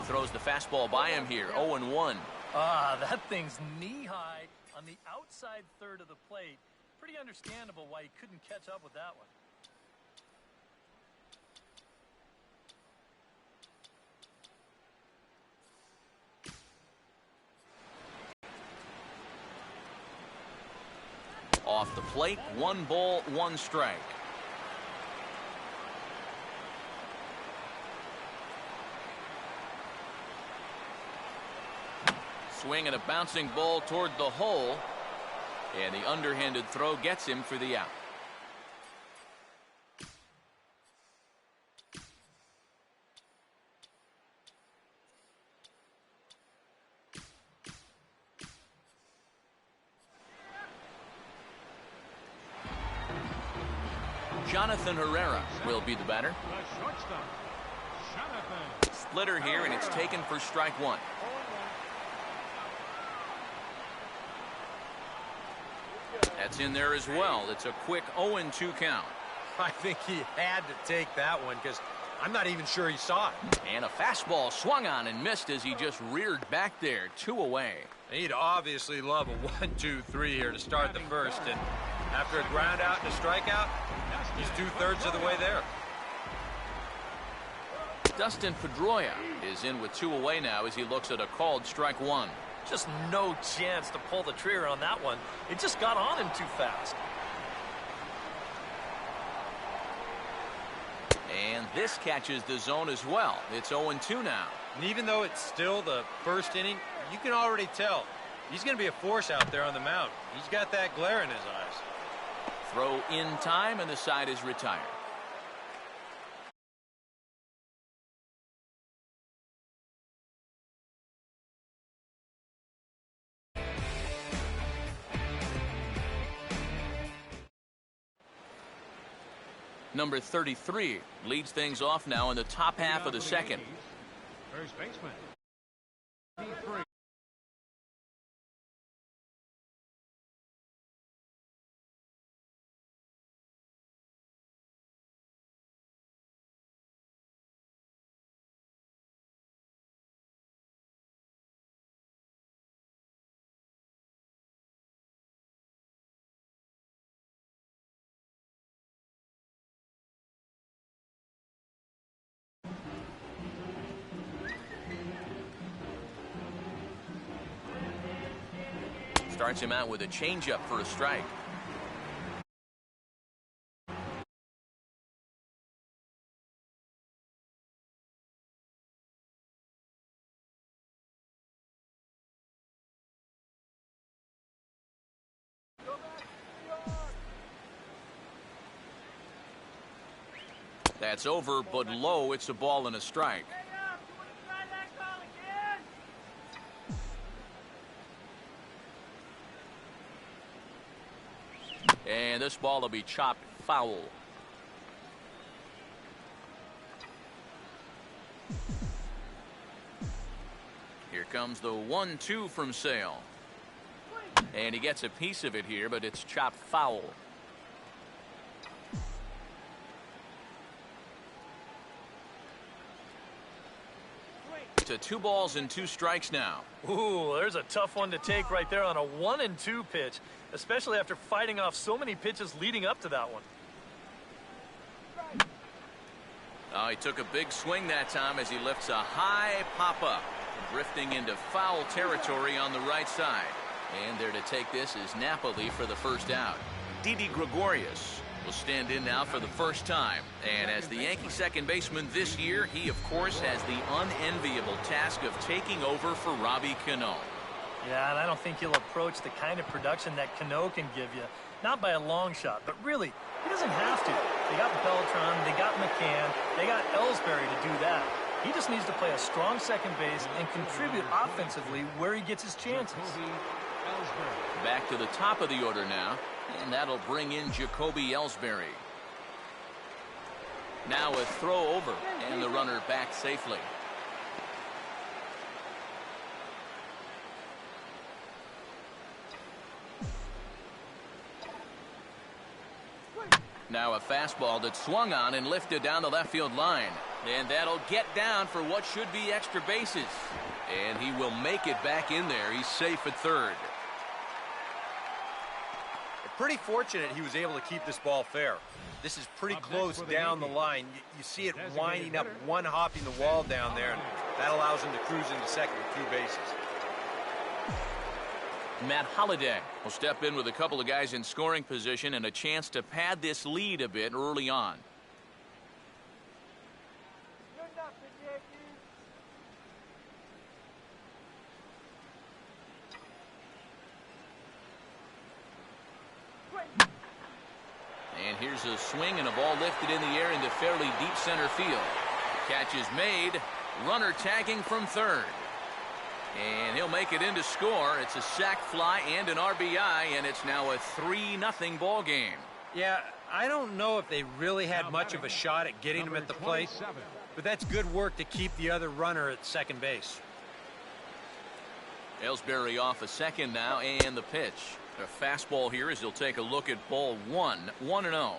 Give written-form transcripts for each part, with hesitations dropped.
He throws the fastball by him here, 0-1. Ah, that thing's knee-high on the outside third of the plate. Pretty understandable why he couldn't catch up with that one. Off the plate, 1 ball, 1 strike. Swing and a bouncing ball toward the hole. And the underhanded throw gets him for the out. Jonathan Herrera will be the batter. Splitter here, and it's taken for strike 1. That's in there as well. It's a quick 0-2 count. I think he had to take that one because I'm not even sure he saw it. And a fastball swung on and missed as he just reared back there, 2 away. He'd obviously love a 1-2-3 here to start the first, and after a ground out and a strikeout, he's 2/3 of the way there. Dustin Pedroia is in with 2 away now as he looks at a called strike 1. Just no chance to pull the trigger on that one. It just got on him too fast. And this catches the zone as well. It's 0-2 now. And even though it's still the first inning, you can already tell he's going to be a force out there on the mound. He's got that glare in his eyes. Throw in time, and the side is retired. Number 33 leads things off now in the top half of the second. First baseman. Starts him out with a changeup for a strike. That's over, but low. It's a ball and a strike. And this ball will be chopped foul. Here comes the 1-2 from Sale. And he gets a piece of it here, but it's chopped foul. To 2 balls and 2 strikes now. Ooh, there's a tough one to take right there on a 1-2 pitch, especially after fighting off so many pitches leading up to that one. Oh, he took a big swing that time as he lifts a high pop-up, drifting into foul territory on the right side. And there to take this is Napoli for the first out. Didi Gregorius will stand in now for the first time. And as the Yankee second baseman this year, he, of course, has the unenviable task of taking over for Robbie Cano. Yeah, and I don't think he'll approach the kind of production that Cano can give you. Not by a long shot, but really, he doesn't have to. They got Beltran, they got McCann, they got Ellsbury to do that. He just needs to play a strong second base and contribute offensively where he gets his chances. Back to the top of the order now, and that'll bring in Jacoby Ellsbury. Now a throw over, and the runner back safely. Now a fastball that's swung on and lifted down the left field line. And that'll get down for what should be extra bases. And he will make it back in there. He's safe at third. Pretty fortunate he was able to keep this ball fair. This is pretty close down the line. You see it winding up, one hopping the wall down there, and that allows him to cruise into second with 2 bases. Matt Holliday will step in with a couple of guys in scoring position and a chance to pad this lead a bit early on. And here's a swing and a ball lifted in the air into fairly deep center field. Catch is made. Runner tagging from third. And he'll make it in to score. It's a sac fly and an RBI, and it's now a 3-0 ball game. Yeah, I don't know if they really had much of a shot at getting him at the plate, but that's good work to keep the other runner at second base. Ellsbury off a second now, and the pitch. A fastball here as he'll take a look at ball 1-0.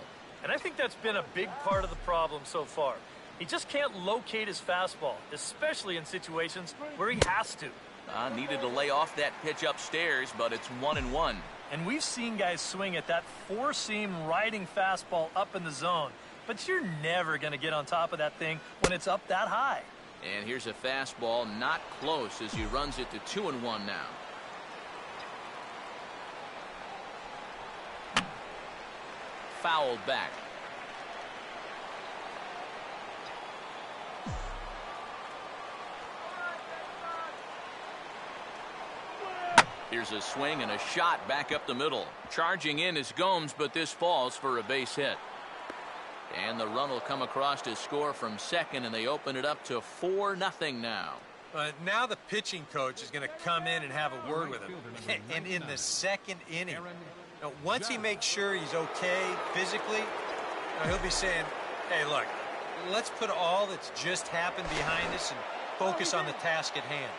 And I think that's been a big part of the problem so far. He just can't locate his fastball, especially in situations where he has to. Needed to lay off that pitch upstairs, but it's 1-1. And we've seen guys swing at that four-seam riding fastball up in the zone, but you're never going to get on top of that thing when it's up that high. And here's a fastball not close as he runs it to 2-1 now. Fouled back. Here's a swing and a shot back up the middle. Charging in is Gomes, but this falls for a base hit. And the run will come across to score from second, and they open it up to 4-0 now. Now the pitching coach is going to come in and have a word with him. And in the second inning, once he makes sure he's okay physically, he'll be saying, hey, look, let's put all that's just happened behind us and focus on the task at hand.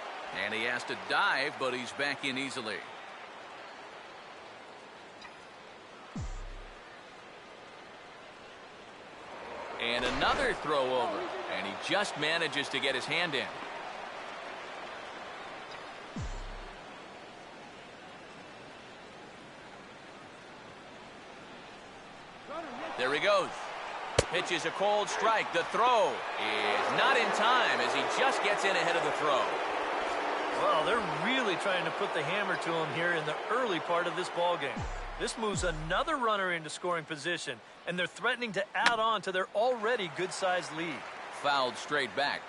And he has to dive, but he's back in easily. And another throw over, and he just manages to get his hand in. There he goes. Pitches a cold strike. The throw is not in time as he just gets in ahead of the throw. Well, they're really trying to put the hammer to him here in the early part of this ball game. This moves another runner into scoring position, and they're threatening to add on to their already good-sized lead. Fouled straight back.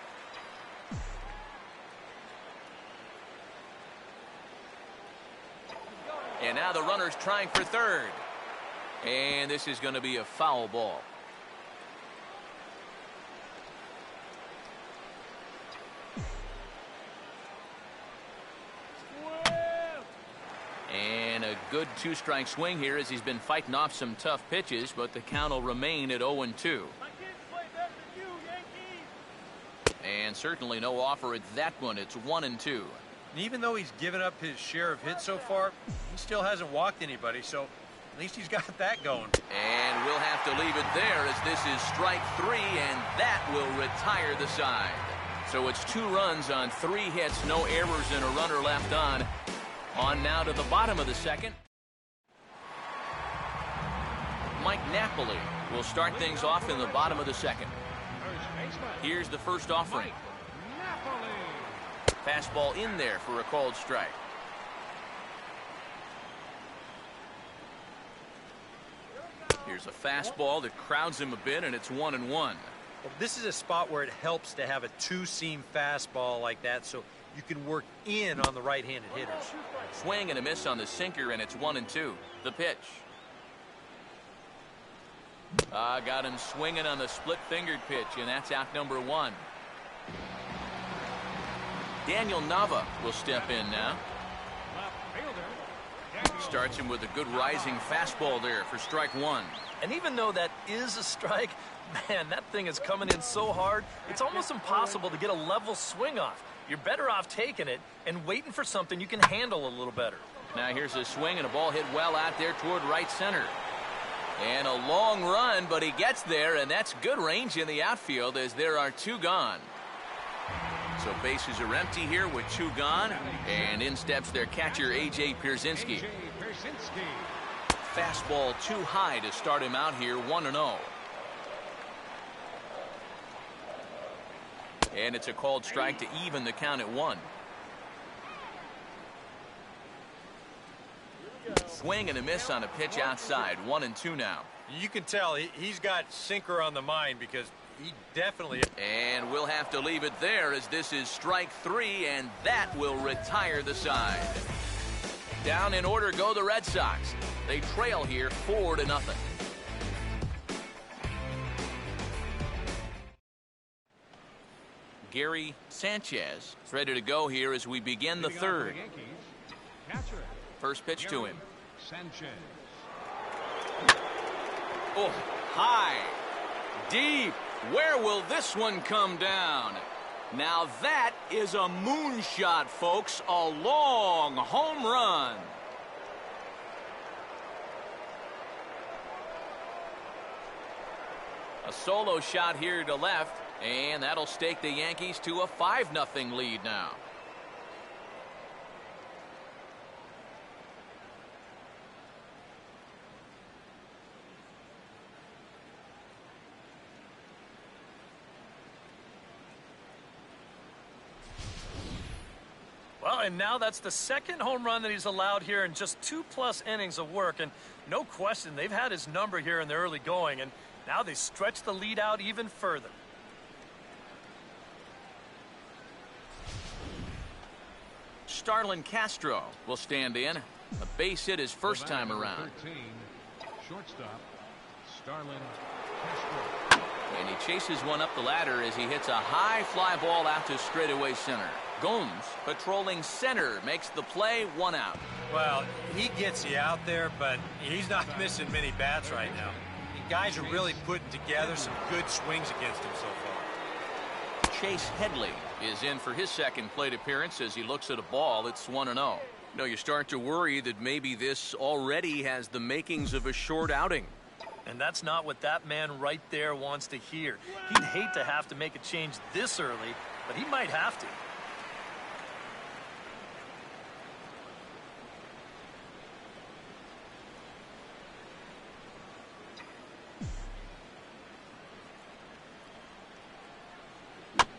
And now the runner's trying for third. And this is going to be a foul ball. And a good two-strike swing here as he's been fighting off some tough pitches, but the count will remain at 0-2. And certainly no offer at that one. It's 1-2. And even though he's given up his share of hits so far, he still hasn't walked anybody, so at least he's got that going. And we'll have to leave it there as this is strike 3, and that will retire the side. So it's 2 runs on 3 hits, no errors, and a runner left on. On now to the bottom of the second. Mike Napoli will start things off in the bottom of the second. Here's the first offering. Fastball in there for a called strike. Here's a fastball that crowds him a bit, and it's 1-1. Well, this is a spot where it helps to have a two-seam fastball like that, so you can work in on the right-handed hitters. Swing and a miss on the sinker, and it's 1-2. The pitch. Got him swinging on the split-fingered pitch, and that's out number 1. Daniel Nava will step in now. Starts him with a good rising fastball there for strike 1. And even though that is a strike, man, that thing is coming in so hard, it's almost impossible to get a level swing off. You're better off taking it and waiting for something you can handle a little better. Now here's a swing and a ball hit well out there toward right center. And a long run, but he gets there, and that's good range in the outfield as there are 2 gone. So bases are empty here with 2 gone, and in steps their catcher, A.J. Pierzynski. Fastball too high to start him out here, 1-0. And it's a called strike to even the count at 1. Swing and a miss on a pitch outside. 1-2 now. You can tell he's got sinker on the mind because he definitely. And we'll have to leave it there as this is strike 3, and that will retire the side. Down in order go the Red Sox. They trail here 4-0. Gary Sanchez is ready to go here as we begin the 3rd. First pitch to him. Sanchez. Oh, high, deep. Where will this one come down? Now that is a moonshot, folks. A long home run. A solo shot here to left, and that'll stake the Yankees to a 5-0 lead now. Well, and now that's the 2nd home run that he's allowed here in just 2+ innings of work. And no question, they've had his number here in the early going, and now they stretch the lead out even further. Starlin Castro will stand in. A base hit his first time around. 13, shortstop, Starlin Castro. And he chases one up the ladder as he hits a high fly ball out to straightaway center. Gomes, patrolling center, makes the play, 1 out. Well, he gets you out there, but he's not missing many bats right now. The guys are really putting together some good swings against him so far. Chase Headley is in for his 2nd plate appearance as he looks at a ball. It's 1-0. No, you start to worry that maybe this already has the makings of a short outing. And that's not what that man right there wants to hear. He'd hate to have to make a change this early, but he might have to.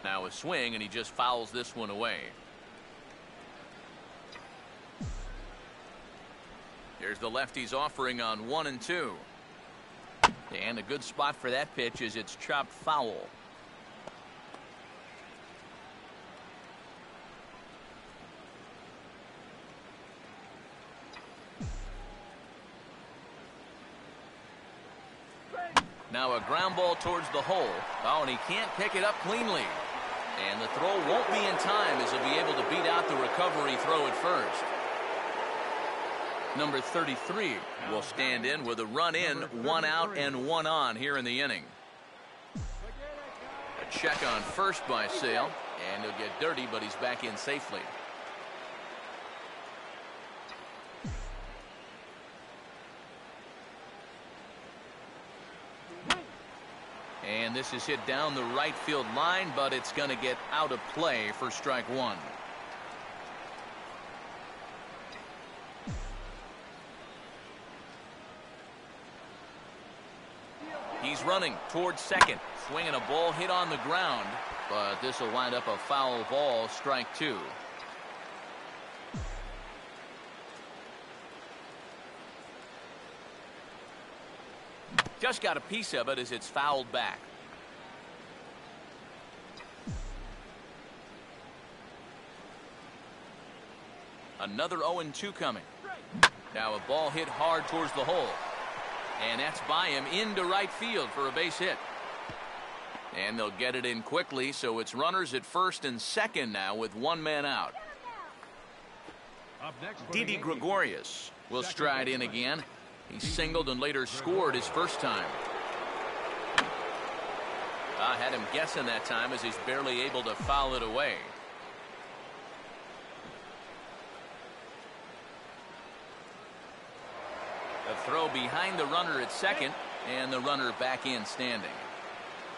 Now a swing, and he just fouls this one away. Here's the lefty's offering on 1-2. And a good spot for that pitch as it's chopped foul. Now a ground ball towards the hole. Oh, and he can't pick it up cleanly. And the throw won't be in time as he'll be able to beat out the recovery throw at first. Number 33 will stand in with a run in, 1 out and 1 on here in the inning. A check on first by Sale, and he'll get dirty, but he's back in safely. And this is hit down the right field line, but it's going to get out of play for strike 1. He's running towards second, swinging a ball hit on the ground, but this will wind up a foul ball, strike 2. Just got a piece of it as it's fouled back. Another 0-2 coming. Now a ball hit hard towards the hole. And that's by him into right field for a base hit. And they'll get it in quickly, so it's runners at first and second now with 1 man out. Didi Gregorius will stride in again. He singled and later scored his first time. I had him guessing that time as he's barely able to foul it away. A throw behind the runner at second, and the runner back in standing.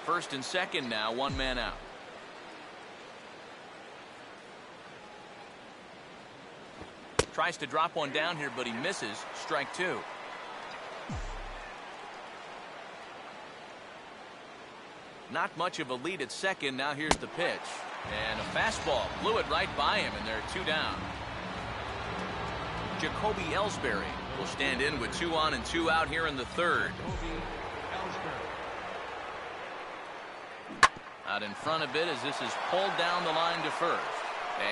First and second now, one man out. Tries to drop one down here, but he misses. Strike two. Not much of a lead at second. Now here's the pitch. And a fastball blew it right by him, and they're two down. Jacoby Ellsbury will stand in with 2 on and 2 out here in the third. Out in front a bit as this is pulled down the line to first.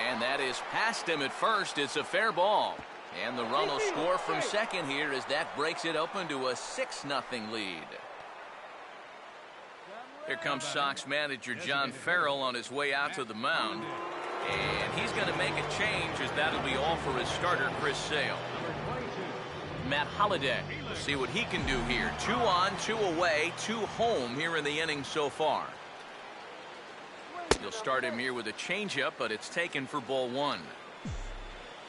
And that is past him at first. It's a fair ball. And the run will score from second here as that breaks it open to a 6-0 lead. Here comes Sox manager John Farrell on his way out to the mound. And he's going to make a change as that'll be all for his starter, Chris Sale. Matt Holliday. We'll see what he can do here. 2 on, 2 away, 2 home here in the inning so far. You'll start him here with a changeup, but it's taken for ball 1.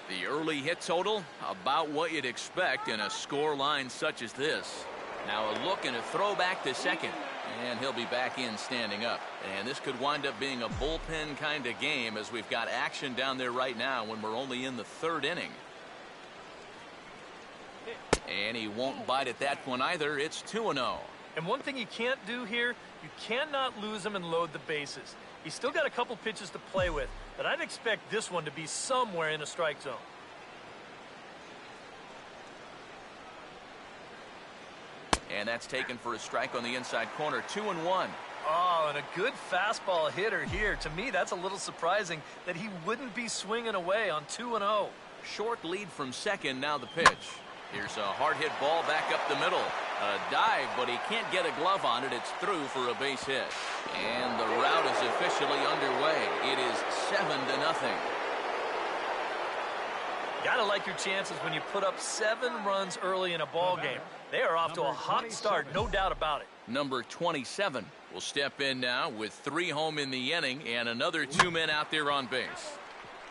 The early hit total, about what you'd expect in a score line such as this. Now a look and a throw back to second. And he'll be back in standing up. And this could wind up being a bullpen kind of game as we've got action down there right now when we're only in the 3rd inning. And he won't bite at that one either. It's 2-0. And one thing you can't do here, you cannot lose him and load the bases. He's still got a couple pitches to play with, but I'd expect this one to be somewhere in a strike zone. And that's taken for a strike on the inside corner. 2-1. Oh, and a good fastball hitter here. To me, that's a little surprising that he wouldn't be swinging away on 2-0. Short lead from second. Now the pitch. Here's a hard hit ball back up the middle. A dive, but he can't get a glove on it. It's through for a base hit. And the route is officially underway. It is 7-0. Gotta like your chances when you put up 7 runs early in a ball game. They are off to a hot start, no doubt about it. Number 27 will step in now with 3 home in the inning and another 2 men out there on base.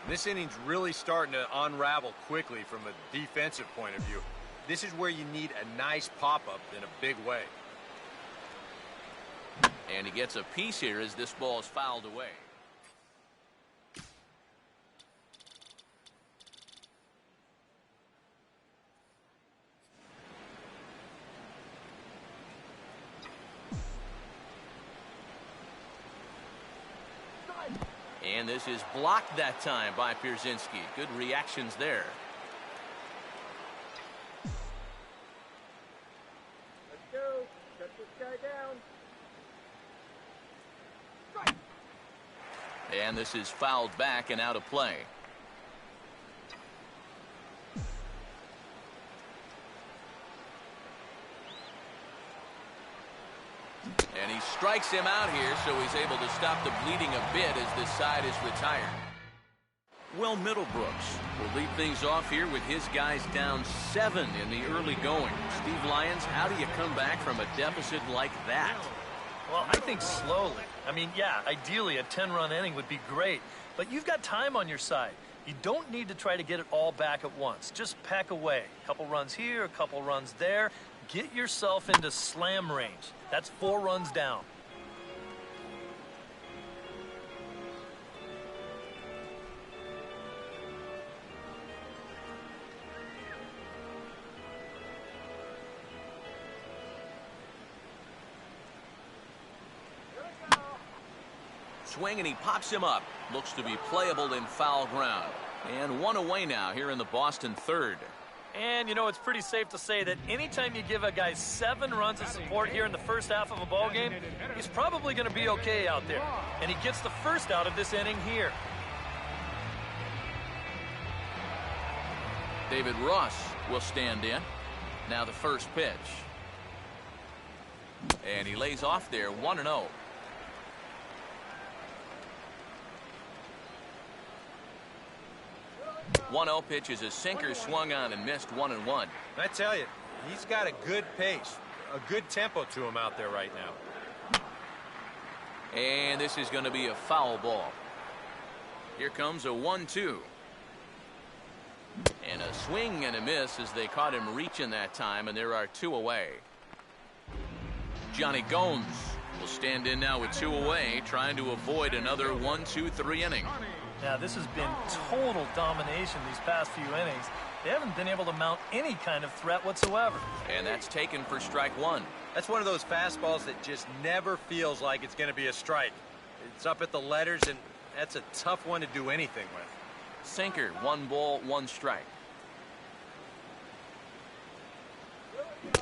This inning's really starting to unravel quickly from a defensive point of view. This is where you need a nice pop-up in a big way. And he gets a piece here as this ball is fouled away. And this is blocked that time by Pierzynski. Good reactions there. Let's go. Shut this guy down. And this is fouled back and out of play. And he strikes him out here, so he's able to stop the bleeding a bit as this side is retired. Well, Middlebrooks will lead things off here with his guys down 7 in the early going. Steve Lyons, how do you come back from a deficit like that? Well, I think slowly. I mean, yeah, ideally a 10-run inning would be great, but you've got time on your side. You don't need to try to get it all back at once. Just pack away. A couple runs here, a couple runs there. Get yourself into slam range. That's 4 runs down. Swing and he pops him up. Looks to be playable in foul ground. And 1 away now here in the Boston 3rd. And, you know, it's pretty safe to say that anytime you give a guy 7 runs of support here in the first half of a ball game, he's probably going to be okay out there. And he gets the first out of this inning here. David Ross will stand in. Now the first pitch. And he lays off there, 1-0. 1-0 pitch is a sinker, swung on and missed, 1-1. I tell you, he's got a good pace, a good tempo to him out there right now. And this is going to be a foul ball. Here comes a 1-2. And a swing and a miss as they caught him reaching that time, and there are 2 away. Johnny Gomes will stand in now with 2 away, trying to avoid another 1-2-3 inning. Now, this has been total domination these past few innings. They haven't been able to mount any kind of threat whatsoever. And that's taken for strike 1. That's one of those fastballs that just never feels like it's going to be a strike. It's up at the letters, and that's a tough one to do anything with. Sinker, 1 ball, 1 strike.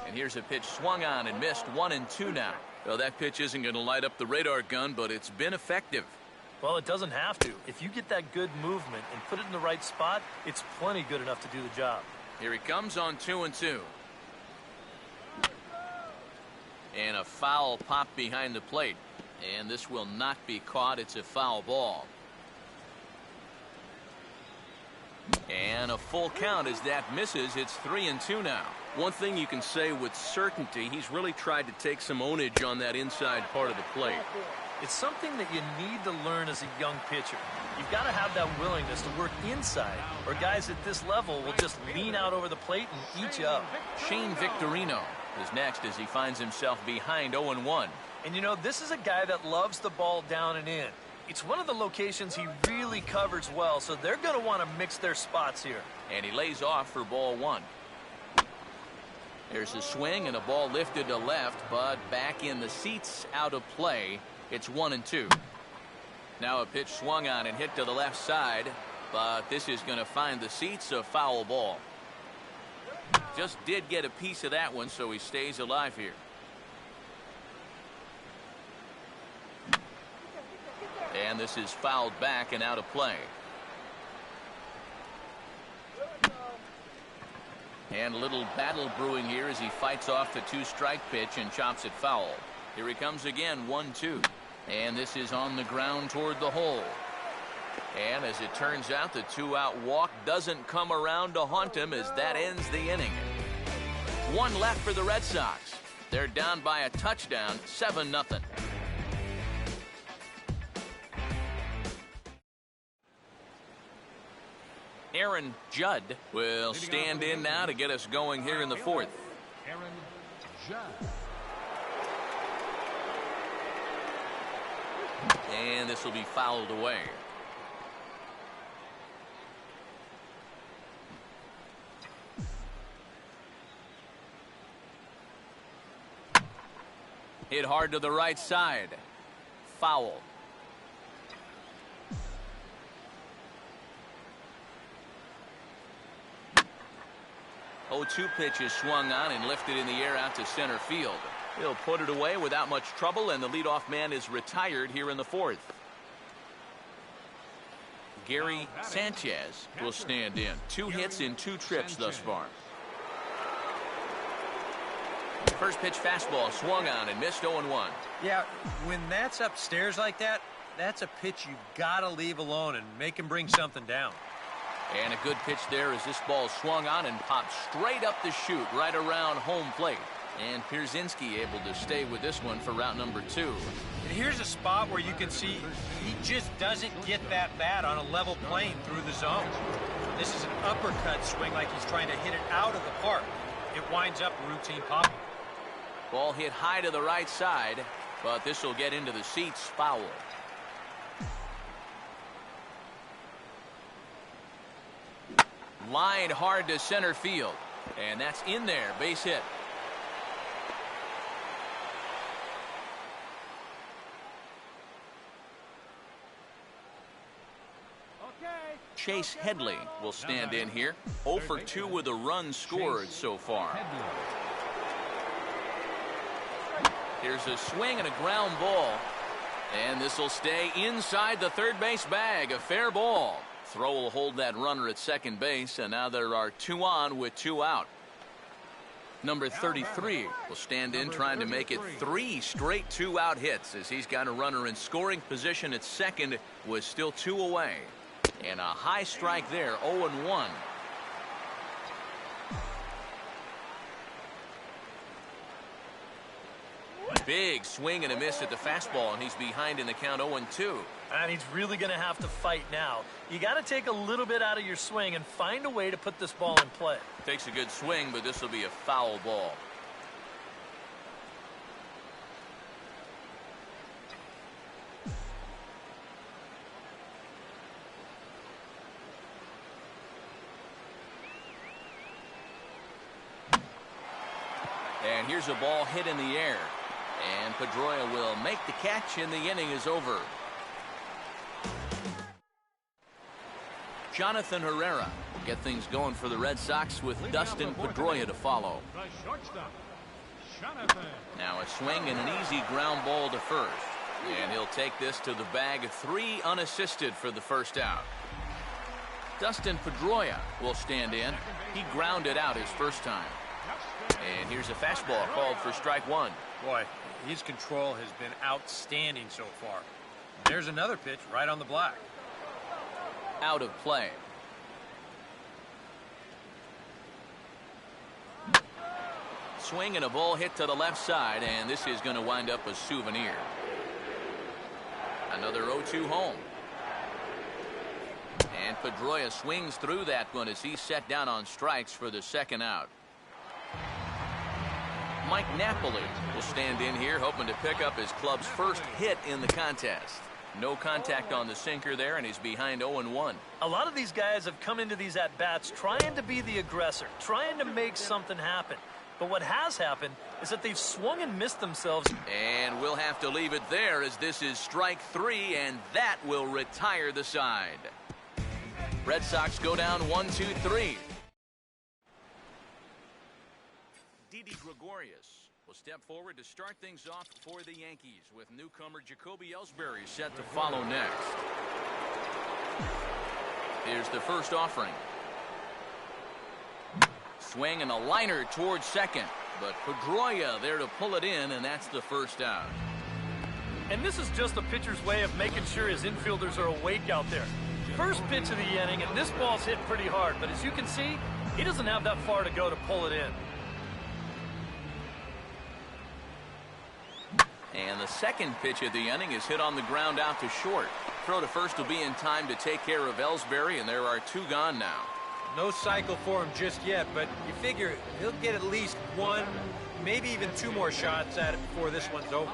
And here's a pitch swung on and missed, 1-2 now. Well, that pitch isn't going to light up the radar gun, but it's been effective. Well, it doesn't have to. If you get that good movement and put it in the right spot, it's plenty good enough to do the job. Here he comes on 2-2. And a foul pop behind the plate. And this will not be caught. It's a foul ball. And a full count as that misses. It's 3-2 now. One thing you can say with certainty, he's really tried to take some ownage on that inside part of the plate. It's something that you need to learn as a young pitcher. You've got to have that willingness to work inside, or guys at this level will just lean out over the plate and eat you up. Shane Victorino is next as he finds himself behind 0-1. And you know, this is a guy that loves the ball down and in. It's one of the locations he really covers well, so they're going to want to mix their spots here. And he lays off for ball 1. There's a swing and a ball lifted to left, but back in the seats, out of play. It's 1-2. Now a pitch swung on and hit to the left side, but this is going to find the seats, a foul ball. Just did get a piece of that one, so he stays alive here. And this is fouled back and out of play. And a little battle brewing here as he fights off the 2-strike pitch and chops it foul. Here he comes again, 1-2. And this is on the ground toward the hole. And as it turns out, the 2-out walk doesn't come around to haunt him as that ends the inning. 1 left for the Red Sox. They're down by a touchdown, 7-0. Aaron Judd will stand in now to get us going here in the 4th. Aaron Judd. And this will be fouled away. Hit hard to the right side. Foul. Oh, 2 pitches swung on and lifted in the air out to center field. He'll put it away without much trouble, and the leadoff man is retired here in the 4th. Gary Sanchez will stand in. 2 hits in 2 trips thus far. First pitch fastball swung on and missed 0-1. Yeah, when that's upstairs like that, that's a pitch you gotta leave alone and make him bring something down. And a good pitch there as this ball swung on and popped straight up the chute right around home plate. And Pierzynski able to stay with this one for route number 2. And here's a spot where you can see he just doesn't get that bat on a level plane through the zone. This is an uppercut swing like he's trying to hit it out of the park. It winds up routine popping. Ball hit high to the right side, but this will get into the seats, foul. Lined hard to center field, and that's in there, base hit. Chase Headley will stand in here. 0 for 2 with a run scored so far. Here's a swing and a ground ball. And this will stay inside the third base bag. A fair ball. Throw will hold that runner at second base, and now there are 2 on with 2 out. Number 33 will stand in trying to make it 3 straight 2-out hits as he's got a runner in scoring position at second with still 2 away. And a high strike there, 0-1. Big swing and a miss at the fastball, and he's behind in the count 0-2. And he's really going to have to fight now. You got to take a little bit out of your swing and find a way to put this ball in play. Takes a good swing, but this will be a foul ball. And here's a ball hit in the air. And Pedroia will make the catch, and the inning is over. Jonathan Herrera will get things going for the Red Sox with Dustin Pedroia to follow. The shortstop, Jonathan. Now a swing and an easy ground ball to first. And he'll take this to the bag. 3 unassisted for the first out. Dustin Pedroia will stand in. He grounded out his first time. And here's a fastball called for strike 1. Boy, his control has been outstanding so far. There's another pitch right on the block. Out of play. Swing and a ball hit to the left side, and this is going to wind up a souvenir. Another 0-2 home. And Pedroia swings through that one as he's set down on strikes for the second out. Mike Napoli will stand in here, hoping to pick up his club's first hit in the contest. No contact on the sinker there, and he's behind 0-1. A lot of these guys have come into these at-bats trying to be the aggressor, trying to make something happen. But what has happened is that they've swung and missed themselves. And we'll have to leave it there, as this is strike 3, and that will retire the side. Red Sox go down 1-2-3. Didi Gregorius will step forward to start things off for the Yankees, with newcomer Jacoby Ellsbury set to follow next. Here's the first offering. Swing and a liner towards second, but Pedroia there to pull it in, and that's the first out. And this is just a pitcher's way of making sure his infielders are awake out there. First pitch of the inning, and this ball's hit pretty hard, but as you can see, he doesn't have that far to go to pull it in. And the second pitch of the inning is hit on the ground out to short. Throw to first will be in time to take care of Ellsbury, and there are 2 gone now. No cycle for him just yet, but you figure he'll get at least 1, maybe even 2 more shots at it before this one's over.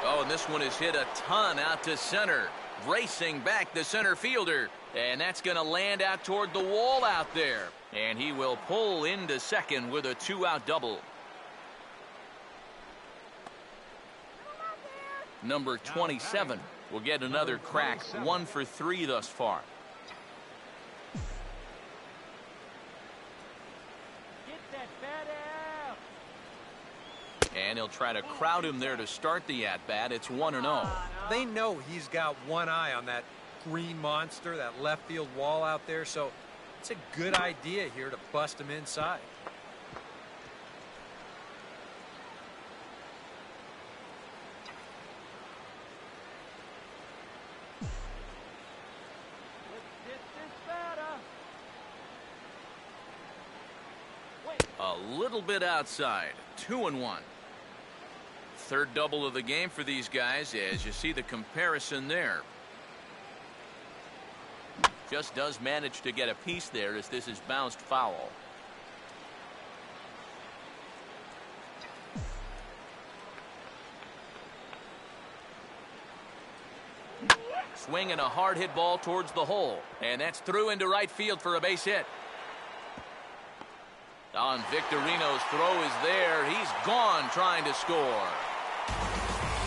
Oh, and this one is hit a ton out to center. Racing back the center fielder. And that's going to land out toward the wall out there. And he will pull into second with a 2-out double. Number 27 will get another crack. 1 for 3 thus far. Get that bat out. And he'll try to crowd him there to start the at-bat. It's 1-0. They know he's got one eye on that green monster, that left field wall out there, so it's a good idea here to bust him inside. Let's get this batter. A little bit outside. 2-1. Third double of the game for these guys, as you see the comparison there. Just does manage to get a piece there, as this is bounced foul. Swing and a hard hit ball towards the hole, and that's through into right field for a base hit. On Victorino's throw is there. He's gone trying to score.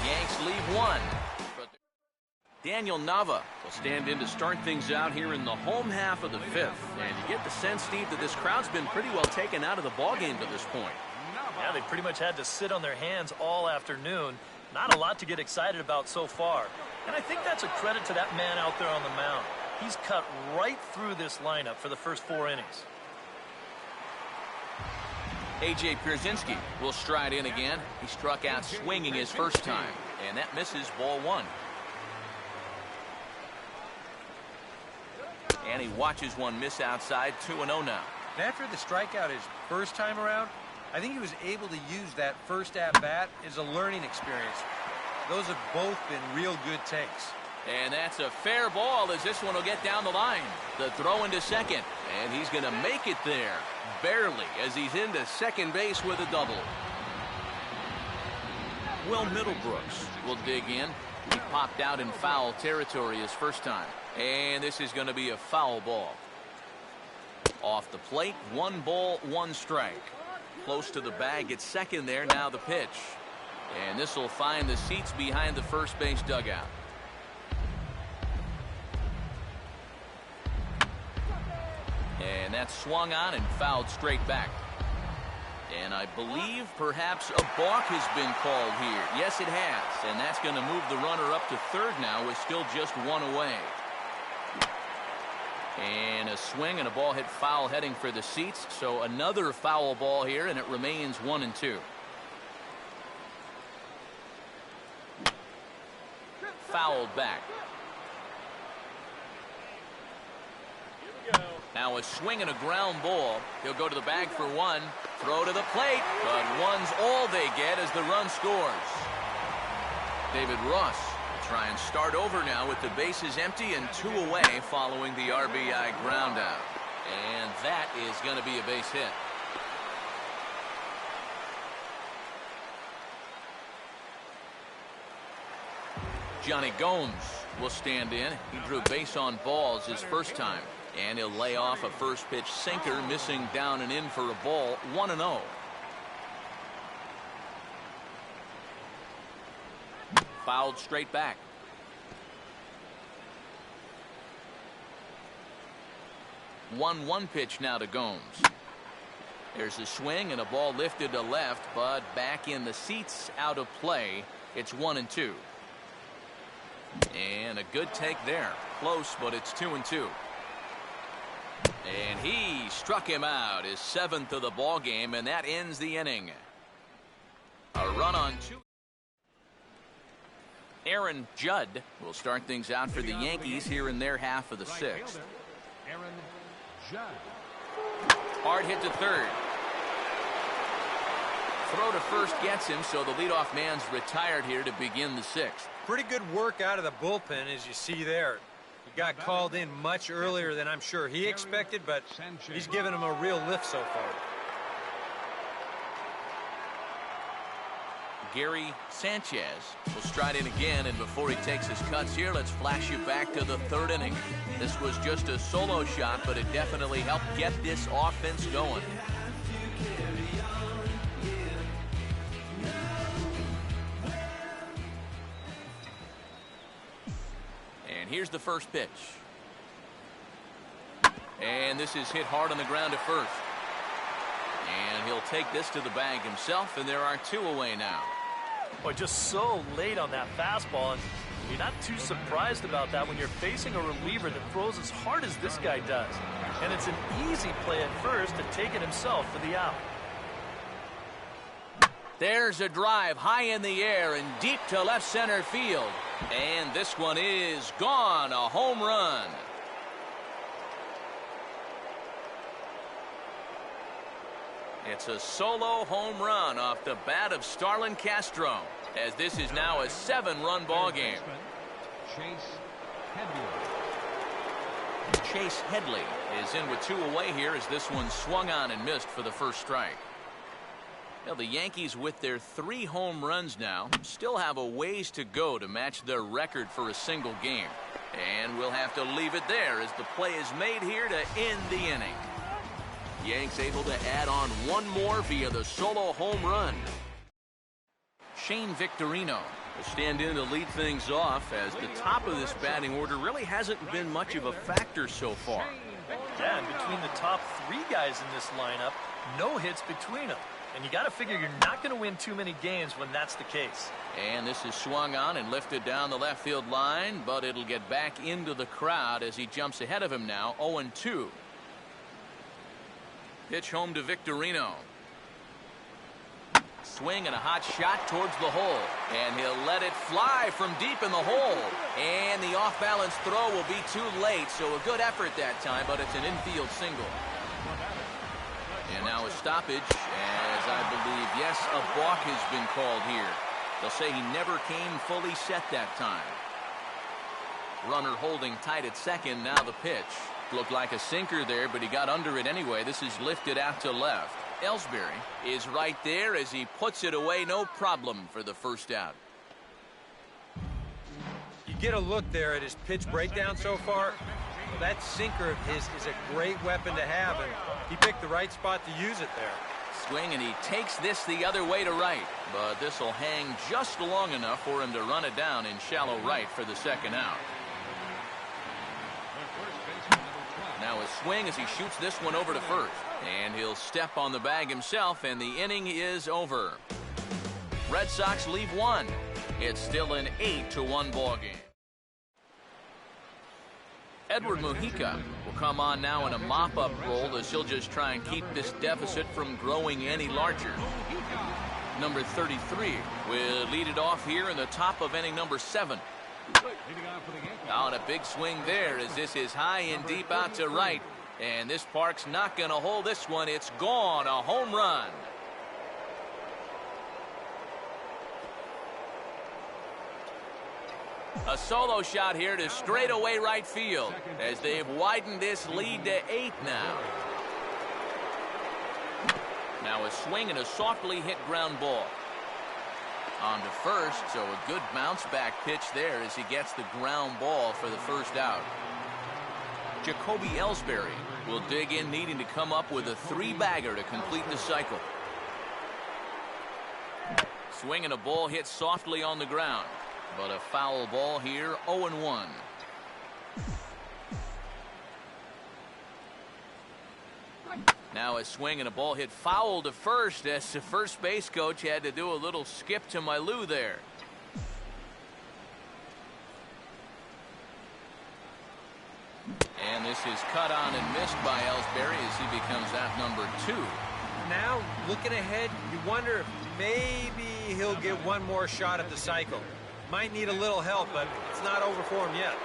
Yanks leave 1. But Daniel Nava will stand in to start things out here in the home half of the 5th. And you get the sense, Steve, that this crowd's been pretty well taken out of the ballgame to this point. Yeah, they pretty much had to sit on their hands all afternoon. Not a lot to get excited about so far. And I think that's a credit to that man out there on the mound. He's cut right through this lineup for the first 4 innings. A.J. Pierzynski will stride in again. He struck out swinging his first time, and that misses ball 1. And he watches one miss outside. 2-0 now. And after the strikeout his first time around, I think he was able to use that first at-bat as a learning experience. Those have both been real good takes. And that's a fair ball as this one will get down the line. The throw into second, and he's going to make it there. Barely, as he's into second base with a double. Will Middlebrooks will dig in. He popped out in foul territory his first time. And this is going to be a foul ball. Off the plate, 1 ball, 1 strike. Close to the bag at second there, now the pitch. And this will find the seats behind the first base dugout. And that's swung on and fouled straight back. And I believe perhaps a balk has been called here. Yes, it has. And that's going to move the runner up to third now with still just 1 away. And a swing and a ball hit foul heading for the seats. So another foul ball here, and it remains 1-2. Fouled back. Now a swing and a ground ball. He'll go to the bag for 1. Throw to the plate, but 1's all they get as the run scores. David Ross will try and start over now with the bases empty and 2 away following the RBI ground out. And that is going to be a base hit. Johnny Gomes will stand in. He drew base on balls his first time. And he'll lay off a first pitch sinker, missing down and in for a ball. 1-0. Fouled straight back. 1-1 pitch now to Gomes. There's a swing and a ball lifted to left, but back in the seats, out of play. It's 1-2. And a good take there. Close, but it's 2-2. And he struck him out, his 7th of the ball game, and that ends the inning. A run on 2. Aaron Judd will start things out for the Yankees here in their half of the 6th. Aaron Judd. Hard hit to third. Throw to first gets him, so the leadoff man's retired here to begin the 6th. Pretty good work out of the bullpen, as you see there. He got called in much earlier than I'm sure he expected, but he's given him a real lift so far. Gary Sanchez will stride in again, and before he takes his cuts here, let's flash you back to the 3rd inning. This was just a solo shot, but it definitely helped get this offense going. Here's the first pitch. And this is hit hard on the ground at first. And he'll take this to the bag himself, and there are 2 away now. Boy, just so late on that fastball, and you're not too surprised about that when you're facing a reliever that throws as hard as this guy does. And it's an easy play at first to take it himself for the out. There's a drive high in the air and deep to left center field. And this one is gone, a home run. It's a solo home run off the bat of Starlin Castro, as this is now a 7-run ball game. Chase Headley is in with 2 away here as this one swung on and missed for the first strike. Well, the Yankees, with their 3 home runs now, still have a ways to go to match their record for a single game. And we'll have to leave it there as the play is made here to end the inning. Yanks able to add on 1 more via the solo home run. Shane Victorino will stand in to lead things off, as the top of this batting order really hasn't been much of a factor so far. Yeah, and between the top 3 guys in this lineup, no hits between them. And you got to figure you're not going to win too many games when that's the case. And this is swung on and lifted down the left field line, but it'll get back into the crowd as he jumps ahead of him now, 0-2. Pitch home to Victorino. Swing and a hot shot towards the hole. And he'll let it fly from deep in the hole. And the off-balance throw will be too late, so a good effort that time, but it's an infield single. And now a stoppage, as I believe, yes, a balk has been called here. They'll say he never came fully set that time. Runner holding tight at second. Now the pitch. Looked like a sinker there, but he got under it anyway. This is lifted out to left. Ellsbury is right there as he puts it away. No problem for the first out. You get a look there at his pitch breakdown so far. Well, that sinker of his is a great weapon to have, and he picked the right spot to use it there. Swing, and he takes this the other way to right, but this will hang just long enough for him to run it down in shallow right for the second out. Now a swing as he shoots this one over to first, and he'll step on the bag himself, and the inning is over. Red Sox leave one. It's still an 8-1 ball game. Edward Mujica will come on now in a mop-up role as he'll just try and keep this deficit from growing any larger. Number 33 will lead it off here in the top of inning number 7. Now on a big swing there as this is high and deep out to right. And this park's not going to hold this one. It's gone. A home run. A solo shot here to straightaway right field as they've widened this lead to 8 now. Now a swing and a softly hit ground ball. On to first, so a good bounce back pitch there as he gets the ground ball for the first out. Jacoby Ellsbury will dig in, needing to come up with a 3-bagger to complete the cycle. Swing and a ball hit softly on the ground, but a foul ball here, 0-1. Now a swing and a ball hit foul to first as the first base coach had to do a little skip to my loo there. And this is cut on and missed by Ellsbury as he becomes out number 2. Now, looking ahead, you wonder if maybe he'll get one more shot at the cycle. Might need a little help, but it's not over for him yet.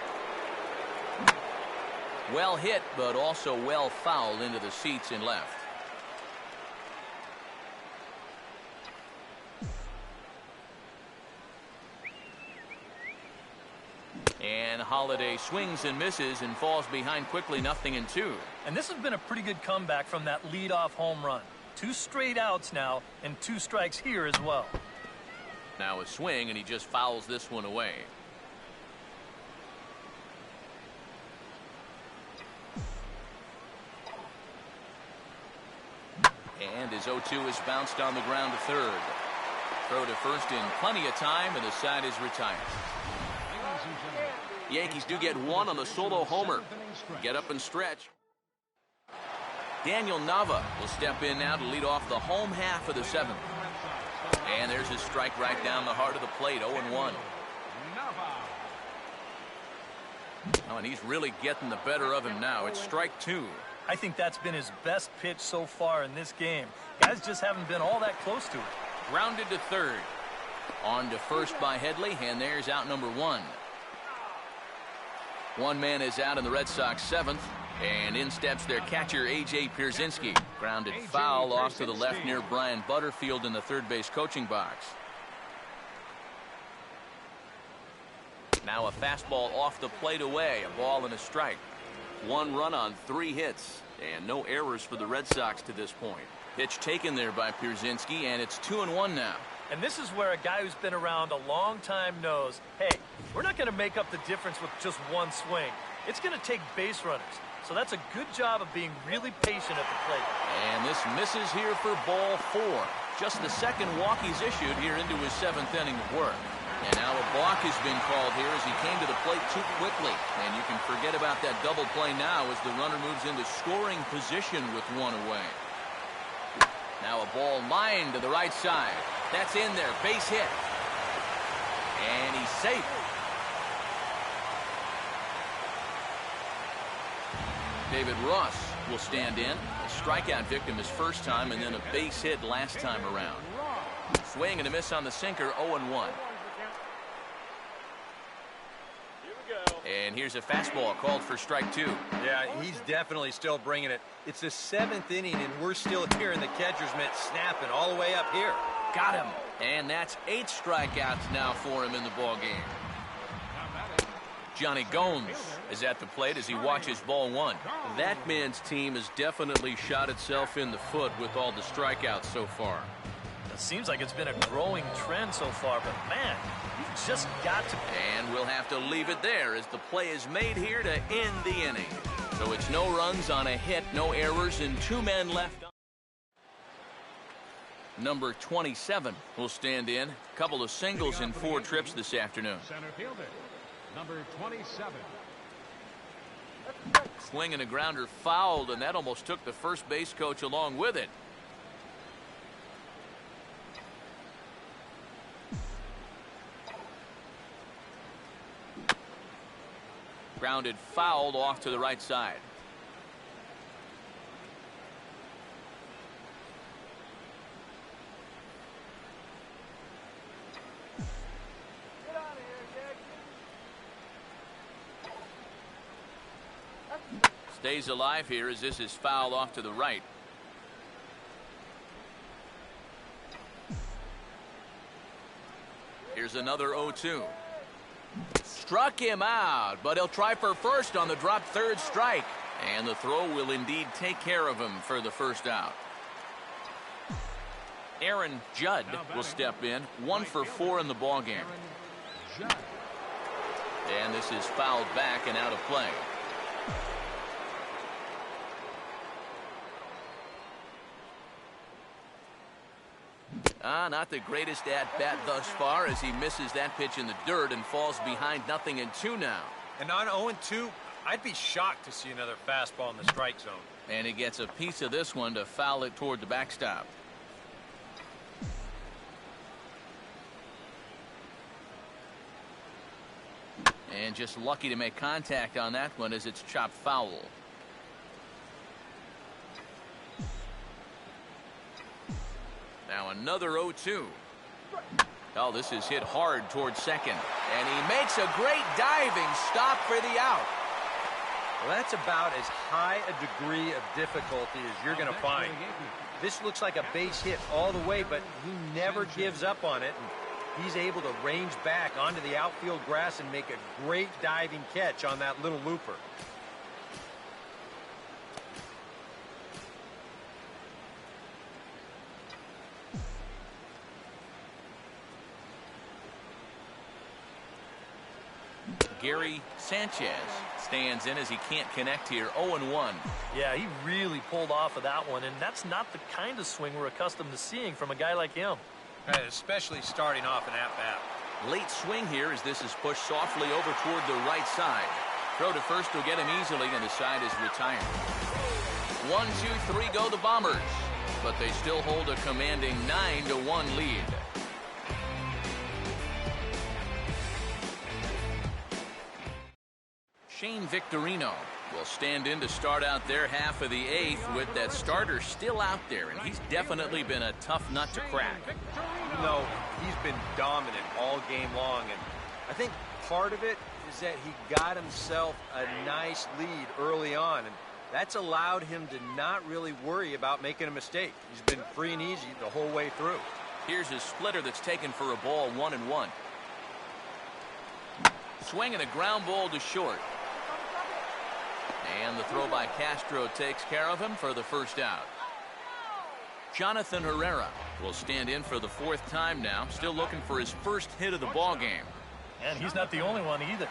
Well hit, but also well fouled into the seats in left. And Holiday swings and misses and falls behind quickly, 0-2. And this has been a pretty good comeback from that leadoff home run. 2 straight outs now and 2 strikes here as well. Now a swing, and he just fouls this one away. And his 0-2 is bounced on the ground to third. Throw to first in plenty of time, and the side is retired. Yankees do get one on the solo homer. Get up and stretch. Daniel Nava will step in now to lead off the home half of the 7th. And there's his strike right down the heart of the plate, 0-1. Oh, and he's really getting the better of him now. It's strike 2. I think that's been his best pitch so far in this game. Guys just haven't been all that close to it. Grounded to third. On to first by Headley, and there's out number 1. One man is out in the Red Sox 7th, and in steps their catcher, A.J. Pierzynski. Grounded foul off to the left near Brian Butterfield in the third base coaching box. Now a fastball off the plate away, a ball and a strike. 1 run on 3 hits, and no errors for the Red Sox to this point. Pitch taken there by Pierzynski, and it's 2-1 now. And this is where a guy who's been around a long time knows, hey, we're not going to make up the difference with just one swing. It's going to take base runners. So that's a good job of being really patient at the plate. And this misses here for ball 4. Just the second walk he's issued here into his 7th inning of work. And now a balk has been called here as he came to the plate too quickly. And you can forget about that double play now as the runner moves into scoring position with 1 away. Now a ball lined to the right side. That's in there. Base hit. And he's safe. David Ross will stand in. A strikeout victim his first time, and then a base hit last time around. Swing and a miss on the sinker, 0-1. And here's a fastball called for strike 2. Yeah, he's definitely still bringing it. It's the 7th inning, and we're still hearing the catcher's mitt snapping all the way up here. Got him. And that's 8 strikeouts now for him in the ball game. Johnny Gomes is at the plate as he watches ball 1. That man's team has definitely shot itself in the foot with all the strikeouts so far. It seems like it's been a growing trend so far, but man, you've just got to. And we'll have to leave it there as the play is made here to end the inning. So it's no runs on a hit, no errors, and 2 men left. Number 27 will stand in. A couple of singles in 4 trips this afternoon. Center fielder, number 27. Swing and a grounder fouled, and that almost took the first base coach along with it. Grounded fouled off to the right side. Stays alive here as this is fouled off to the right. Here's another 0-2. Struck him out, but he'll try for first on the drop third strike. And the throw will indeed take care of him for the first out. Aaron Judd will step in. 1 for 4 in the ball game. And this is fouled back and out of play. Not the greatest at-bat thus far as he misses that pitch in the dirt and falls behind 0-2 now. And on 0-2, I'd be shocked to see another fastball in the strike zone. And he gets a piece of this one to foul it toward the backstop. And just lucky to make contact on that one as it's chopped foul. Now another 0-2. Oh, this is hit hard towards second. And he makes a great diving stop for the out. Well, that's about as high a degree of difficulty as you're going to find. This looks like a base hit all the way, but he never gives up on it. And he's able to range back onto the outfield grass and make a great diving catch on that little looper. Gary Sanchez stands in as he can't connect here. 0-1. Yeah, he really pulled off of that one, and that's not the kind of swing we're accustomed to seeing from a guy like him. Especially starting off an at-bat. Late swing here as this is pushed softly over toward the right side. Throw to first will get him easily, and the side is retired. 1, 2, 3 go the Bombers, but they still hold a commanding 9-1 lead. Shane Victorino will stand in to start out their half of the 8th with that starter still out there, and he's definitely been a tough nut to crack. No, he's been dominant all game long, and I think part of it is that he got himself a nice lead early on, and that's allowed him to not really worry about making a mistake. He's been free and easy the whole way through. Here's a splitter that's taken for a ball, 1-1. Swing and a ground ball to short. And the throw by Castro takes care of him for the first out. Jonathan Herrera will stand in for the 4th time now, still looking for his first hit of the ball game. And he's not the only one either.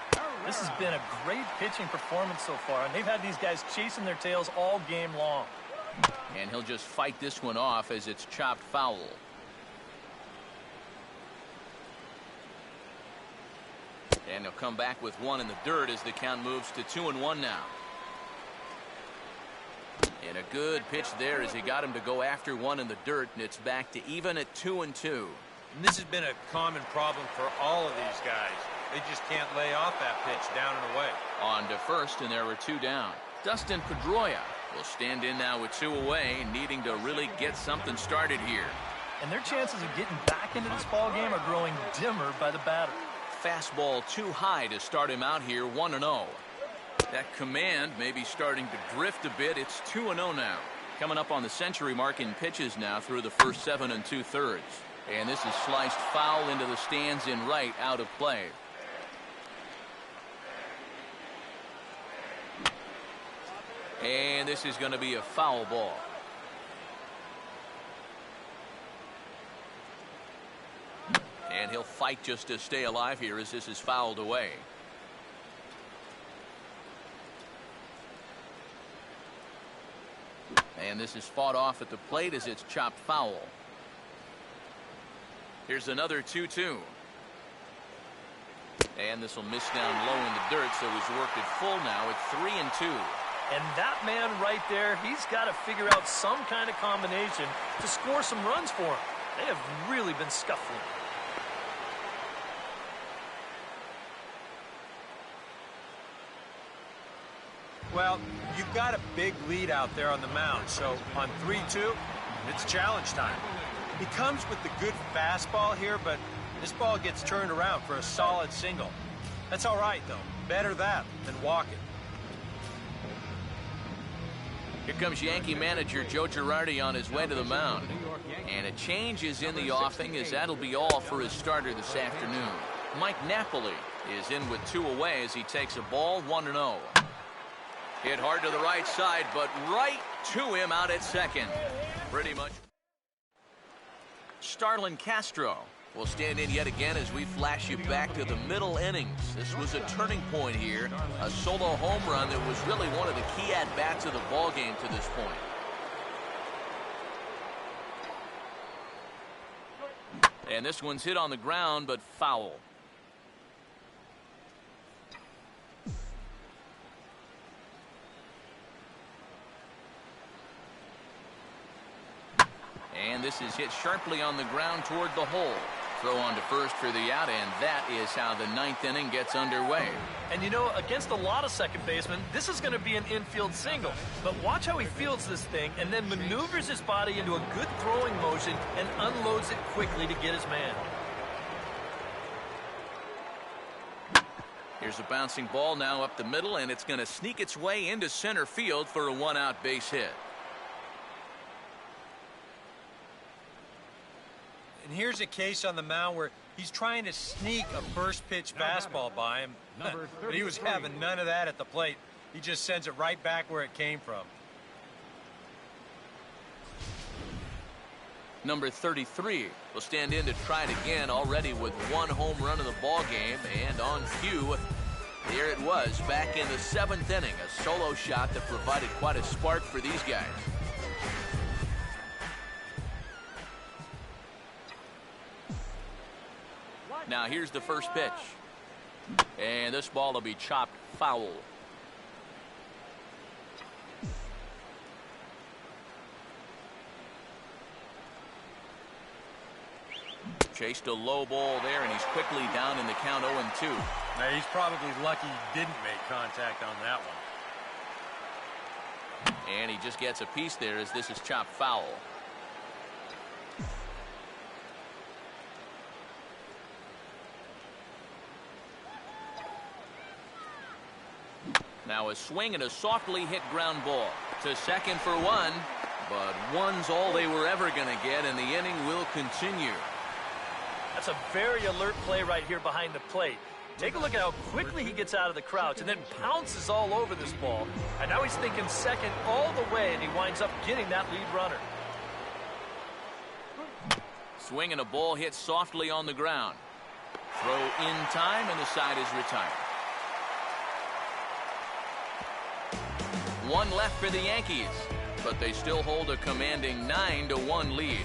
This has been a great pitching performance so far, and they've had these guys chasing their tails all game long. And he'll just fight this one off as it's chopped foul. And he'll come back with one in the dirt as the count moves to 2-1 now. And a good pitch there as he got him to go after one in the dirt, and it's back to even at 2-2. And this has been a common problem for all of these guys. They just can't lay off that pitch down and away. On to first, and there were 2 down. Dustin Pedroia will stand in now with 2 away, needing to really get something started here. And their chances of getting back into this ball game are growing dimmer by the batter. fastball too high to start him out here 1-0. That command may be starting to drift a bit. It's 2-0 now. Coming up on the century mark in pitches now through the first 7 2/3. And this is sliced foul into the stands in right, out of play. And this is going to be a foul ball. And he'll fight just to stay alive here as this is fouled away. And this is fought off at the plate as it's chopped foul. Here's another 2-2. And this will miss down low in the dirt, so he's worked it full now at 3-2. And that man right there, he's got to figure out some kind of combination to score some runs for him. They have really been scuffling. Well, you've got a big lead out there on the mound, so on 3-2, it's challenge time. He comes with the good fastball here, but this ball gets turned around for a solid single. That's all right, though. Better that than walking. Here comes Yankee manager Joe Girardi on his way to the mound. And a change is in the offing, as that'll be all for his starter this afternoon. Mike Napoli is in with 2 away as he takes a ball 1-0. Hit hard to the right side, but right to him out at second. Pretty much. Starlin Castro will stand in yet again as we flash you back to the middle innings. This was a turning point here. A solo home run that was really one of the key at-bats of the ballgame to this point. And this one's hit on the ground, but foul. And this is hit sharply on the ground toward the hole. Throw on to first for the out, and that is how the 9th inning gets underway. And you know, against a lot of second basemen, this is going to be an infield single. But watch how he fields this thing and then maneuvers his body into a good throwing motion and unloads it quickly to get his man. Here's a bouncing ball now up the middle, and it's going to sneak its way into center field for a 1-out base hit. And here's a case on the mound where he's trying to sneak a first pitch fastball by him. But he was having none of that at the plate. He just sends it right back where it came from. Number 33 will stand in to try it again, already with 1 home run in the ball game. And on cue, there it was back in the 7th inning. A solo shot that provided quite a spark for these guys. Now here's the first pitch. And this ball will be chopped foul. Chased a low ball there, and he's quickly down in the count 0-2. Now, he's probably lucky he didn't make contact on that one. And he just gets a piece there as this is chopped foul. Now a swing and a softly hit ground ball to second for 1, but 1's all they were ever going to get, and the inning will continue. That's a very alert play right here behind the plate. Take a look at how quickly he gets out of the crouch and then pounces all over this ball. And now he's thinking second all the way, and he winds up getting that lead runner. Swing and a ball hit softly on the ground. Throw in time, and the side is retired. 1 left for the Yankees, but they still hold a commanding 9-1 lead.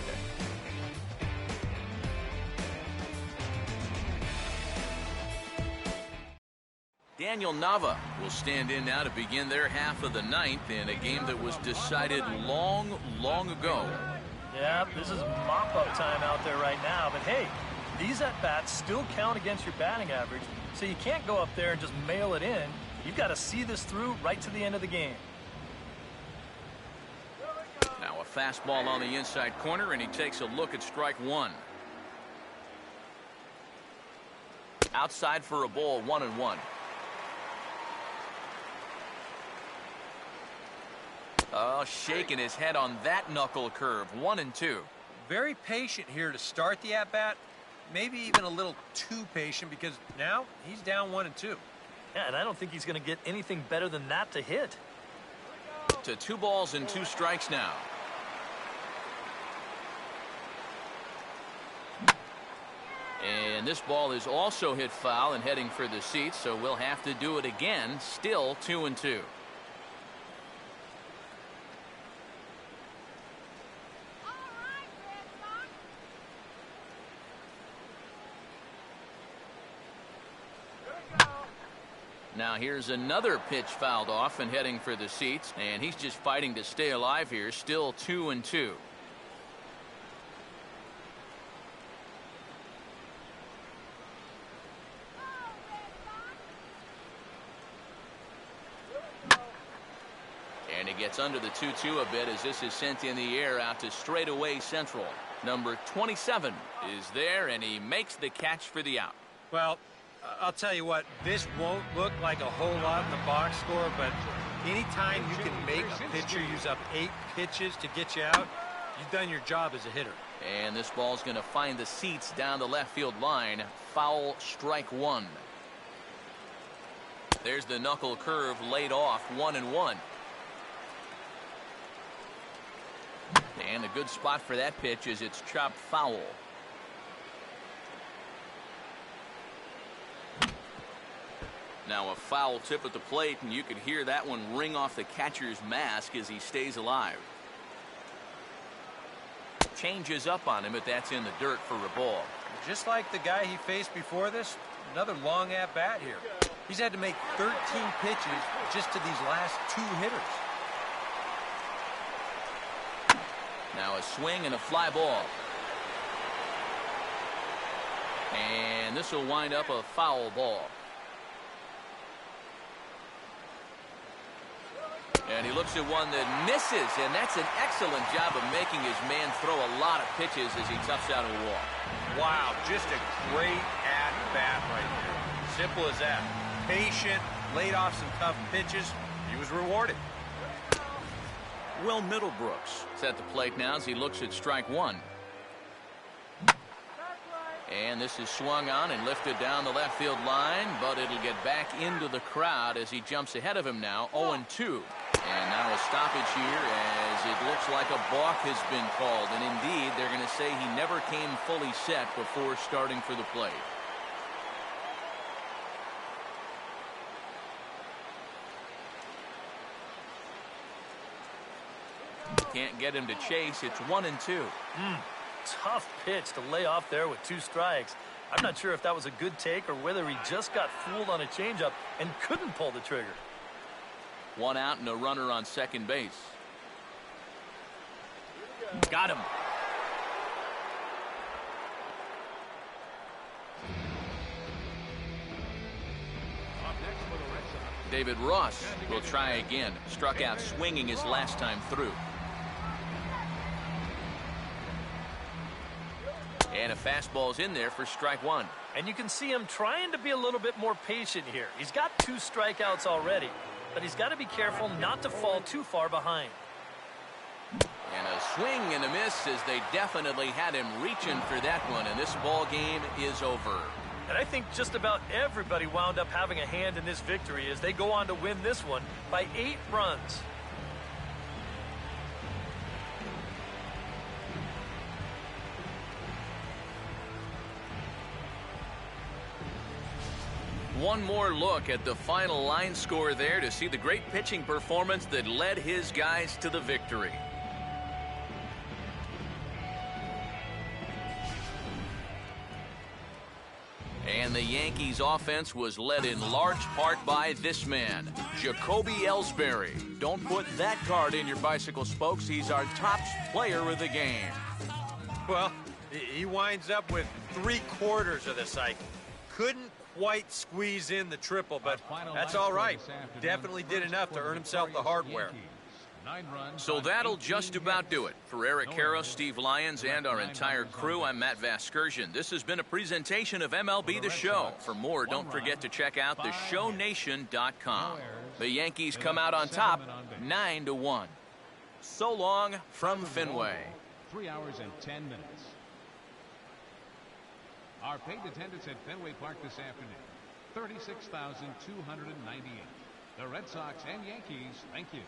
Daniel Nava will stand in now to begin their half of the 9th in a game that was decided long ago. Yeah, this is mop-up time out there right now, but hey, these at-bats still count against your batting average, so you can't go up there and just mail it in. You've got to see this through right to the end of the game. Now a fastball on the inside corner, and he takes a look at strike 1. Outside for a ball, 1-1. Oh, shaking his head on that knuckle curve, 1-2. Very patient here to start the at-bat. Maybe even a little too patient because now he's down 1-2. Yeah, and I don't think he's going to get anything better than that to hit. To 2 balls and 2 strikes now. And this ball is also hit foul and heading for the seats, so we'll have to do it again. Still 2-2. Now here's another pitch fouled off and heading for the seats, and he's just fighting to stay alive here. Still 2-2. And he gets under the 2-2 a bit as this is sent in the air out to straightaway central. Number 27 is there, and he makes the catch for the out. Well, I'll tell you what, this won't look like a whole lot in the box score, but anytime you can make a pitcher use up 8 pitches to get you out, you've done your job as a hitter. And this ball's going to find the seats down the left field line. Foul, strike 1. There's the knuckle curve laid off, 1-1. And a good spot for that pitch is it's chopped foul. Now a foul tip at the plate, and you could hear that one ring off the catcher's mask as he stays alive. Changes up on him, but that's in the dirt for a ball. Just like the guy he faced before this, another long at-bat here. He's had to make 13 pitches just to these last 2 hitters. Now a swing and a fly ball. And this will wind up a foul ball. And he looks at one that misses, and that's an excellent job of making his man throw a lot of pitches as he toughs out a wall. Wow, just a great at-bat right there. Simple as that. Patient, laid off some tough pitches. He was rewarded. Will Middlebrooks is at the plate now as he looks at strike 1. And this is swung on and lifted down the left field line, but it'll get back into the crowd as he jumps ahead of him now, 0-2. And now a stoppage here as it looks like a balk has been called. And indeed, they're going to say he never came fully set before starting for the plate. Can't get him to chase. It's 1-2. Tough pitch to lay off there with 2 strikes. I'm not sure if that was a good take or whether he just got fooled on a changeup and couldn't pull the trigger. 1 out and a runner on second base. Got him. David Ross will try again. Struck out swinging his last time through. And a fastball's in there for strike 1. And you can see him trying to be a little bit more patient here. He's got 2 strikeouts already, but he's got to be careful not to fall too far behind. And a swing and a miss as they definitely had him reaching for that one, and this ball game is over. And I think just about everybody wound up having a hand in this victory as they go on to win this one by 8 runs. One more look at the final line score there to see the great pitching performance that led his guys to the victory. And the Yankees offense was led in large part by this man, Jacoby Ellsbury. Don't put that card in your bicycle spokes. He's our top player of the game. Well, he winds up with 3/4 of the cycle. Couldn't quite squeeze in the triple, but that's all right. Definitely did enough to earn himself the hardware. So that'll just about do it. For Eric Karros, Steve Lyons, and our entire crew, I'm Matt Vasgersian. This has been a presentation of MLB The Show. For more, don't forget to check out theshownation.com. The Yankees come out on top, 9-1. So long from Fenway. 3 hours and 10 minutes. Our paid attendance at Fenway Park this afternoon, 36,298. The Red Sox and Yankees, thank you.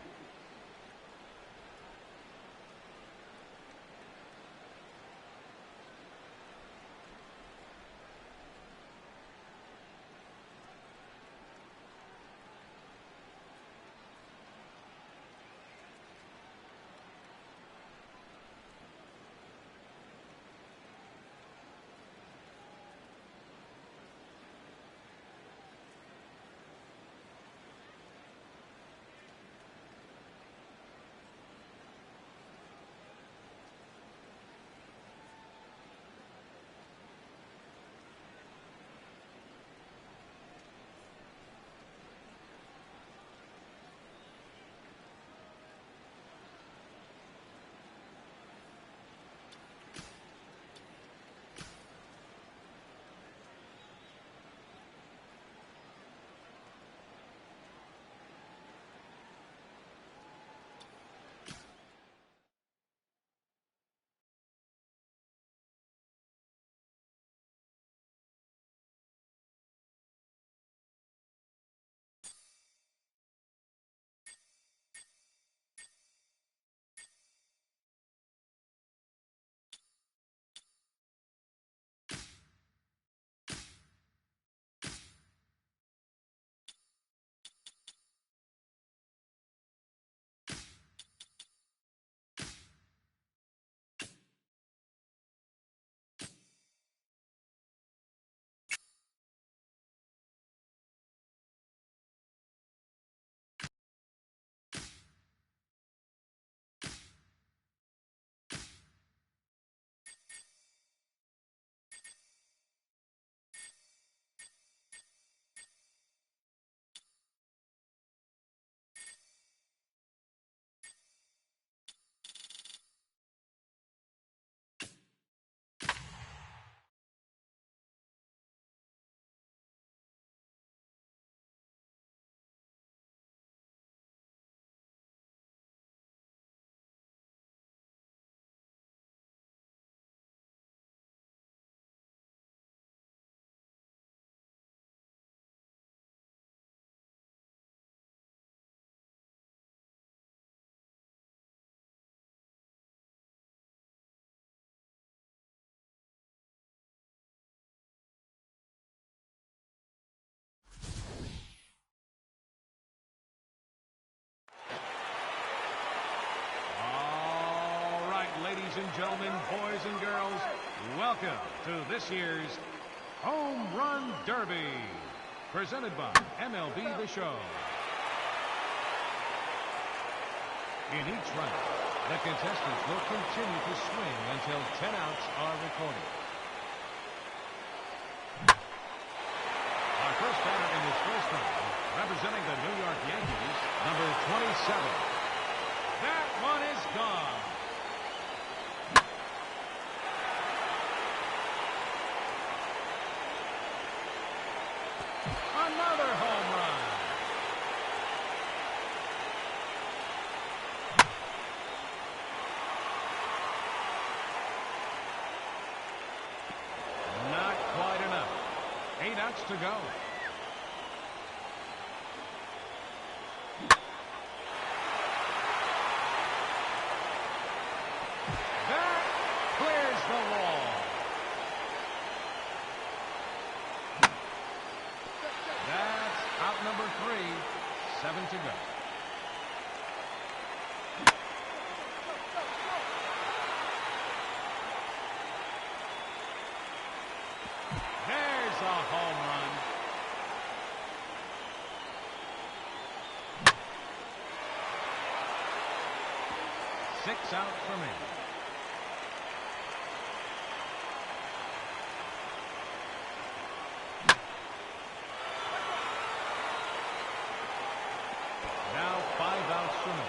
Ladies and gentlemen, boys and girls, welcome to this year's Home Run Derby, presented by MLB The Show. In each round, the contestants will continue to swing until 10 outs are recorded. Our first batter in this first round, representing the New York Yankees, number 27. That one is gone. Another home run. Not quite enough. 8 outs to go. That clears the wall. Out number 3, 7 to go. There's a home run. Six out for me. Now 5 outs for me.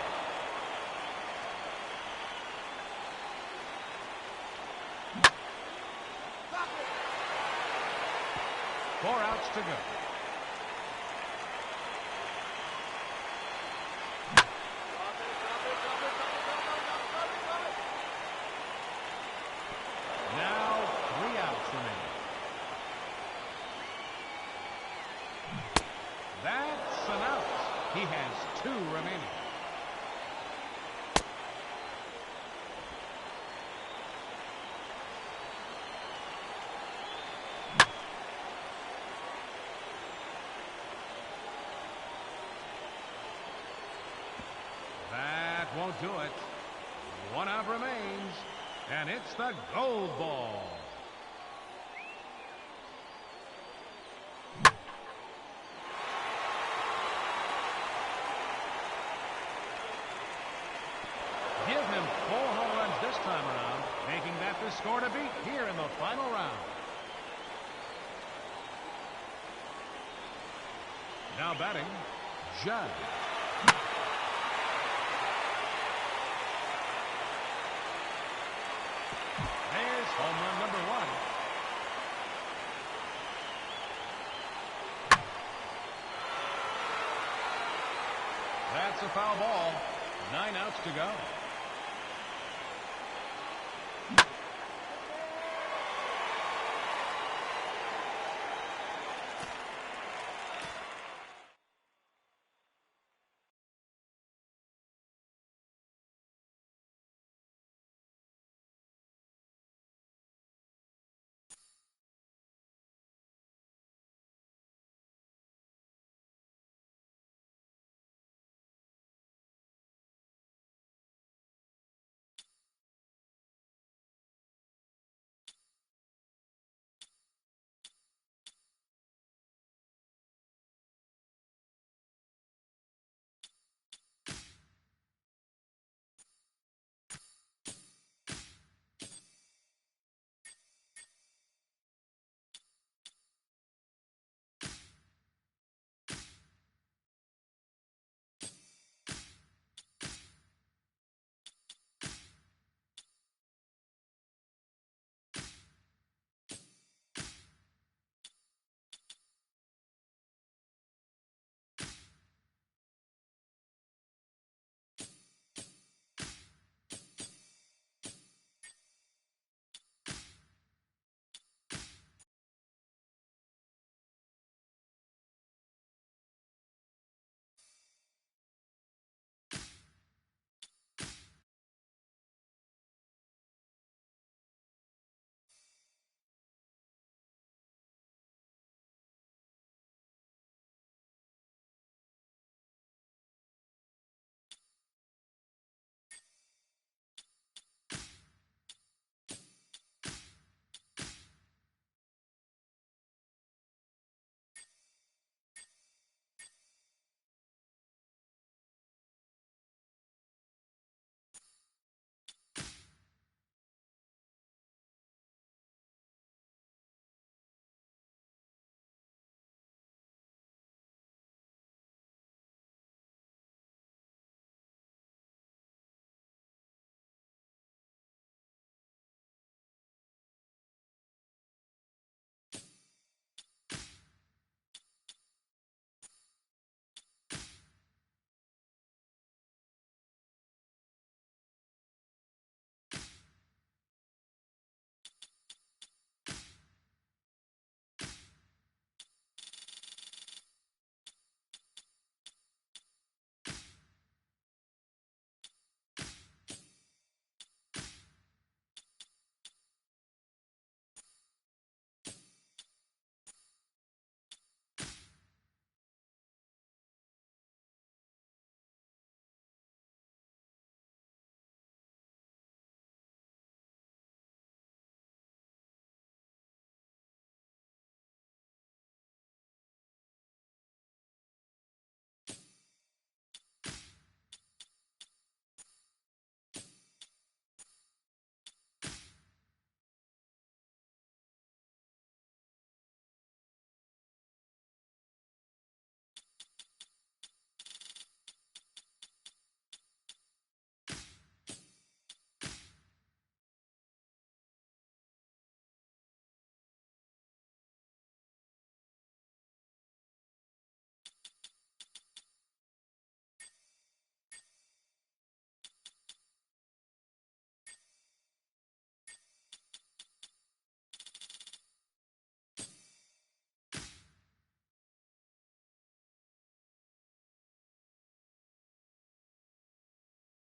4 outs to go. Now 3 outs remaining. That's an out. He has 2 remaining. That won't do it. 1 out remains, and it's the gold ball. Give him 4 home runs this time around, making that the score to beat here in the final round. Now batting, Judd. There's home run number 1. That's a foul ball. 9 outs to go.